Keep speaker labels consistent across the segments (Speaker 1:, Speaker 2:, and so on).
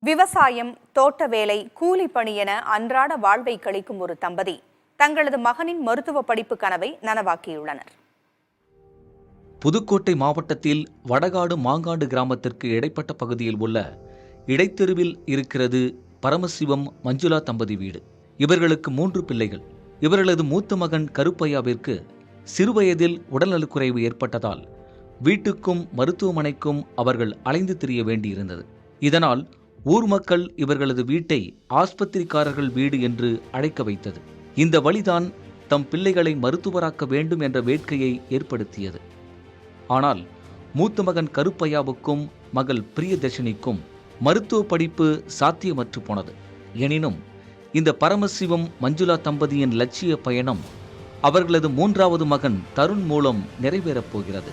Speaker 1: விவசாயம், தோட்ட வேலை, கூலி பணி என அன்றாட வாழ்வை கழிக்கும் ஒரு தம்பதி தங்களது மகனின் மருத்துவ படிப்பு கனவை நனவாக்கியுள்ளனர்.
Speaker 2: புதுக்கோட்டை மாவட்டத்தில் வடகாடு மாங்காடு கிராமத்திற்கு இடைப்பட்ட பகுதியில் உள்ள இடைத்தெருவில் இருக்கிறது பரமசிவம் மஞ்சுளா தம்பதி வீடு. இவர்களுக்கு 3 பிள்ளைகள். இவர்களது மூத்த மகன் கருப்பையாவிற்கு சிறுவயதில் உடல்நலக்குறைவு ஏற்பட்டதால் வீட்டுக்கும் மருத்துவமனைக்கும் அவர்கள் அலைந்து திரிய வேண்டியிருந்தது. இதனால் ஊர் மக்கள் இவர்களது வீட்டை ஆஸ்பத்திரிக்காரர்கள் வீடு என்று அழைக்க வைத்தது. இந்த வழிதான் தம் பிள்ளைகளை மருத்துவராக்க வேண்டும் என்ற வேட்கையை ஏற்படுத்தியது. ஆனால் மூத்த மகன் கருப்பையாவுக்கும் மகள் பிரியதர்ஷினிக்கும் மருத்துவ படிப்பு சாத்தியமற்று போனது. எனினும் இந்த பரமசிவம் மஞ்சுளா தம்பதியின் லட்சிய பயணம் அவர்களது 3வது மகன் தருண் மூலம் நிறைவேறப் போகிறது.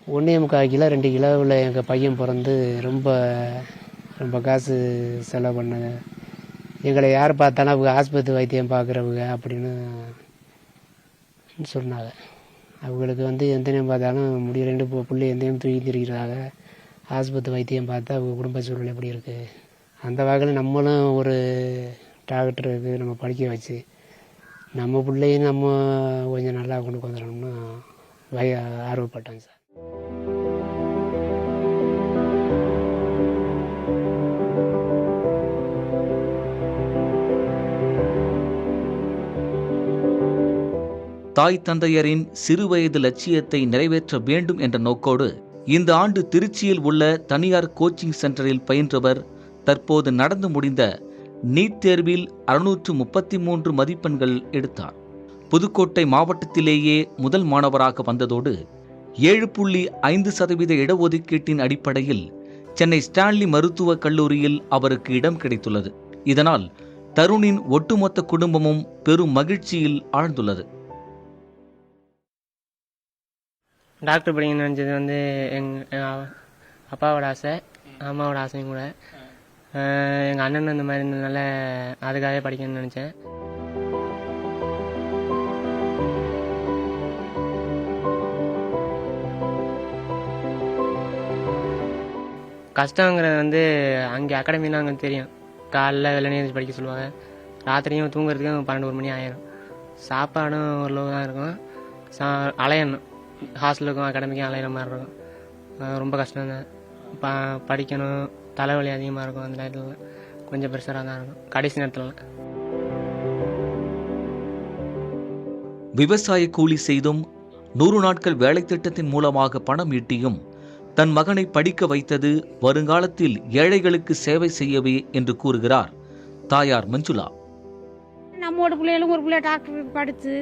Speaker 3: 1.25 கிலோ 2 கிலோவில் எங்கள் பையன் பிறந்து ரொம்ப காசு செலவு பண்ணாங்க. எங்களை யார் பார்த்தாலும் அவங்க ஆஸ்பத்திரி வைத்தியம் பார்க்குறவங்க அப்படின்னு சொன்னாங்க. அவங்களுக்கு எந்த நேரம் பார்த்தாலும் முடி 2 புள்ளி எந்த நேரம் தூக்கி திரிக்கிறாங்க. ஆஸ்பத்திரி வைத்தியம் பார்த்தா அவங்க குடும்ப சூழ்நிலை எப்படி இருக்குது. அந்த வகையில் நம்மளும் ஒரு டாக்டருக்கு நம்ம படிக்க வச்சு நம்ம பிள்ளையும் நம்ம கொஞ்சம் நல்லா கொண்டு வந்துடணும்னு ஆர்வப்பட்டோம் சார்.
Speaker 2: தாய் தந்தையரின் சிறுவயது லட்சியத்தை நிறைவேற்ற வேண்டும் என்ற நோக்கோடு இந்த ஆண்டு திருச்சியில் உள்ள தனியார் கோச்சிங் சென்டரில் பயின்றவர் தற்போது நடந்து முடிந்த நீட் தேர்வில் 633 மதிப்பெண்கள் எடுத்தார். புதுக்கோட்டை மாவட்டத்திலேயே முதல் மாணவராக வந்ததோடு 7.5% இடஒதுக்கீட்டின் அடிப்படையில் சென்னை ஸ்டான்லி மருத்துவக் கல்லூரியில் அவருக்கு இடம் கிடைத்துள்ளது. இதனால் தருணின் ஒட்டுமொத்த குடும்பமும் பெரும் மகிழ்ச்சியில் ஆழ்ந்துள்ளது.
Speaker 4: டாக்டர் படிக்கணும்னு நினச்சது எங்கள் அப்பாவோட ஆசை, அம்மாவோட ஆசையும் கூட. எங்கள் அண்ணன் இந்த மாதிரி இருந்ததுனால அதுக்காகவே படிக்கணும்னு நினச்சேன். கஷ்டங்கிறது அங்கே அகாடமிலாம் அங்கே தெரியும். காலைல வெள்ளனே படிக்க சொல்லுவாங்க. ராத்திரியும் தூங்குறதுக்கு 12-1 மணி ஆயிரும். சாப்பாடும் ஓரளவு தான் இருக்கும். அலையணும், ஹாஸ்டலுக்கும் அகாடமிக்கும் அலையிற மாதிரி இருக்கும். ரொம்ப கஷ்டம் தான். படிக்கணும், தலைவலி அதிகமாக இருக்கும். அந்த நேரத்தில் கொஞ்சம் ப்ரெஷராக தான் இருக்கும் கடைசி நேரத்தில்.
Speaker 2: விவசாய கூலி செய்தும் 100 நாட்கள் வேலை திட்டத்தின் மூலமாக பணம் ஈட்டியும் தன் மகனை படிக்க வைத்தது வருங்காலத்தில் ஏழைகளுக்கு சேவை செய்யவே என்று கூறுகிறார் தாயார் மஞ்சுளா.
Speaker 5: நம்மோட பிள்ளைகளும் ஒரு பிள்ளை டாக்டருக்கு படித்து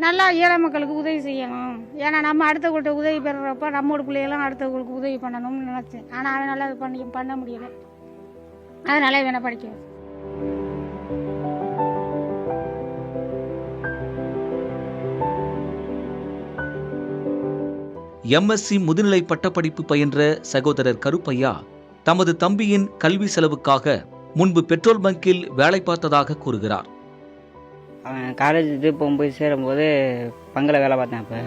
Speaker 5: நல்லா ஏழை மக்களுக்கு உதவி செய்யணும். ஏன்னா நம்ம அடுத்தவங்கள்ட்ட உதவி பெறுறப்ப நம்மோட பிள்ளைகளும் அடுத்தவங்களுக்கு உதவி பண்ணணும்னு நினச்சேன். ஆனால் அவனால் அது பண்ண முடியலை. அதனால இவனை படிக்க
Speaker 2: MSc முதுநிலை பட்டப்படிப்பு பயின்ற சகோதரர் கருப்பையா தமது தம்பியின் கல்வி செலவுக்காக முன்பு பெட்ரோல் பங்கில் வேலை பார்த்ததாக கூறுகிறார்.
Speaker 6: அவன் காலேஜுக்கு போகும்போது சேரும்போது பங்கில் வேலை பார்த்தேன். அப்போ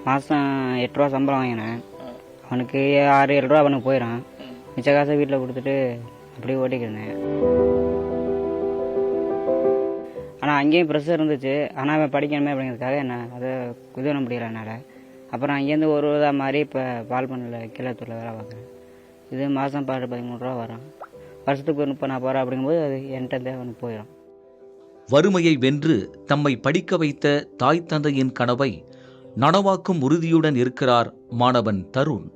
Speaker 6: மாதம் 8 ரூபா சம்பளம் வாங்கினேன். அவனுக்கு 6-7 ரூபா அவனுக்கு போயிடும். மிச்ச காசை வீட்டில் கொடுத்துட்டு அப்படியே ஓட்டிக்கிருந்தேன். ஆனால் அங்கேயும் ப்ரெஷர் இருந்துச்சு. ஆனால் அவன் படிக்கணுமே அப்படிங்கிறதுக்காக என்ன அதை உதவ முடியல என்னால். அப்புறம் அங்கேருந்து ஒரு ரூபா மாதிரி இப்போ பால் பண்ணல கீழத்தூரில் வேலை பார்க்குறேன். இது மாதம் 13 ரூபா வரும். வருஷத்துக்கு 30-40 ரூபா அப்படிங்கும்போது அது என்கிட்ட அவனுக்கு போயிடும்.
Speaker 2: வறுமையை வென்று தம்மை படிக்க வைத்த தாய் தந்தையின் கனவை நனவாக்கும் உறுதியுடன் இருக்கிறார் மாணவன் தருண்.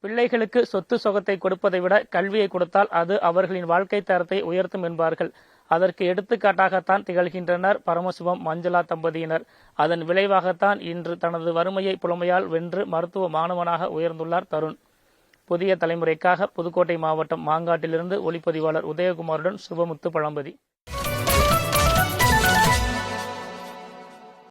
Speaker 7: பிள்ளைகளுக்கு சொத்து சொகத்தை கொடுப்பதை விட கல்வியை கொடுத்தால் அது அவர்களின் வாழ்க்கை தரத்தை உயர்த்தும் என்பார்கள். அதற்கு எடுத்துக்காட்டாகத்தான் திகழ்கின்றனர் பரமசிவம் மஞ்சுளா தம்பதியினர். அதன் விளைவாகத்தான் இன்று தனது வறுமையை புலமையால் வென்று மருத்துவ மாணவனாக உயர்ந்துள்ளார் தருண். புதிய தலைமுறைக்காக புதுக்கோட்டை மாவட்டம் மாங்காட்டிலிருந்து ஒளிப்பதிவாளர் உதயகுமாருடன் சுபமுத்து பழம்பதி.